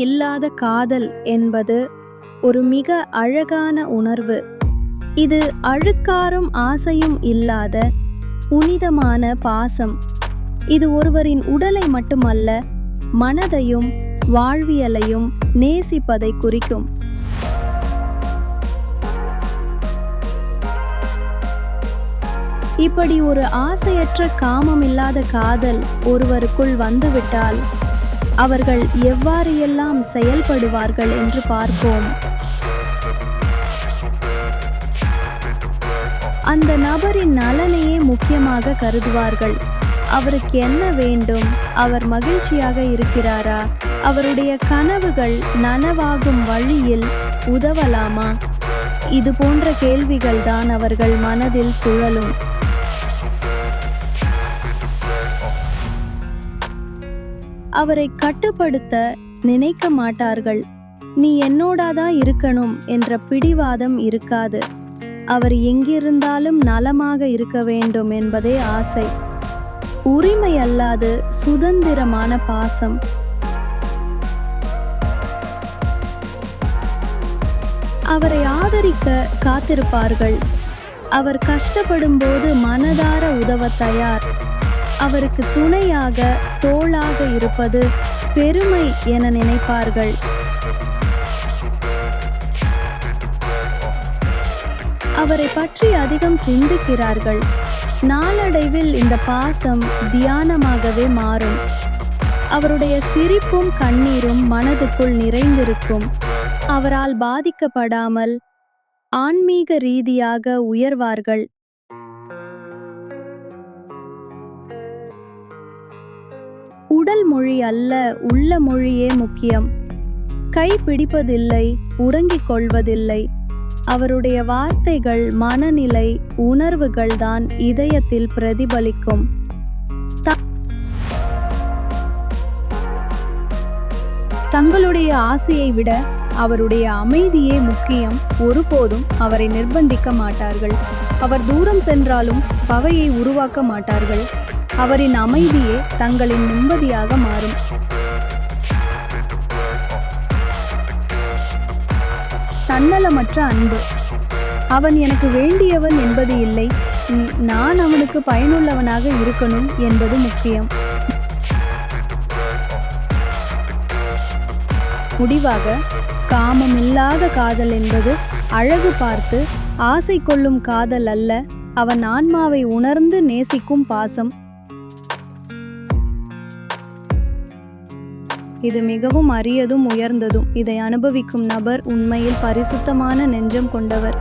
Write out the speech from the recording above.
இல்லாத காதல் என்பது ஒரு மிக அழகான உணர்வு. இது அழுக்காரும் ஆசையும் இல்லாத புனிதமான பாசம். இது ஒருவரின் உடலை மட்டுமல்ல, மனதையும் வாழ்வியலையும் நேசிப்பதை குறிக்கும். இப்படி ஒரு ஆசையற்ற காமமில்லாத காதல் ஒருவருக்குள் வந்துவிட்டால் அவர்கள் எவ்வாறு எல்லாம் செயல்படுவார்கள் என்று பார்ப்போம். அந்த நபரின் நலனையே முக்கியமாக கருதுவார்கள். அவருக்கு என்ன வேண்டும்? அவர் மகிழ்ச்சியாக இருக்கிறாரா? அவருடைய கனவுகள் நனவாகும் வழியில் உதவலாமா? இது போன்ற கேள்விகள் தான் அவர்கள் மனதில் சுழலும். அவரை கட்டுப்படுத்த நினைக்க மாட்டார்கள். நீ என்னோடாதான் இருக்கணும் என்ற பிடிவாதம் இருக்காது. அவர் எங்கிருந்தாலும் நலமாக இருக்க வேண்டும் என்பதே ஆசை. உரிமை அல்லாது சுதந்திரமான பாசம். அவரை ஆதரிக்க காத்திருப்பார்கள். அவர் கஷ்டப்படும் போது மனதார உதவ தயார். அவருக்கு துணையாக தோளாக இருப்பது பெருமை என நினைப்பார்கள். அவரை பற்றி அதிகம் சிந்திக்கிறார்கள். நாளடைவில் இந்த பாசம் தியானமாகவே மாறும். அவருடைய சிரிப்பும் கண்ணீரும் மனதுக்குள் நிறைந்திருக்கும். அவரால் பாதிக்கப்படாமல் ஆன்மீக ரீதியாக உயர்வார்கள். உடல் மொழி அல்ல, உள்ள மொழியே முக்கியம். கை பிடிப்பதில்லை, உறங்கிக் கொள்வதில்லை. அவருடைய வார்த்தைகள், மனநிலை, உணர்வுகள் தான் இதயத்தில் பிரதிபலிக்கும். தங்களுடைய ஆசையை விட அவருடைய அமைதியே முக்கியம். ஒருபோதும் அவரை நிர்பந்திக்க மாட்டார்கள். அவர் தூரம் சென்றாலும் பகையை உருவாக்க மாட்டார்கள். அவரின் அமைதியே தங்களின் நிம்மதியாக மாறும். தன்னலமற்ற அன்பு. அவன் எனக்கு வேண்டியவன் என்பது இல்லை, நான் அவனுக்கு பயனுள்ளவனாக இருக்கணும் என்பது முக்கியம். முடிவாக, காமமில்லாத காதல் என்பது அழகு பார்த்து ஆசை கொள்ளும் காதல் அல்ல, அவன் ஆன்மாவை உணர்ந்து நேசிக்கும் பாசம். இது மிகவும் அரியதும் உயர்ந்ததும். இதை அனுபவிக்கும் நபர் உண்மையில் பரிசுத்தமான நெஞ்சம் கொண்டவர்.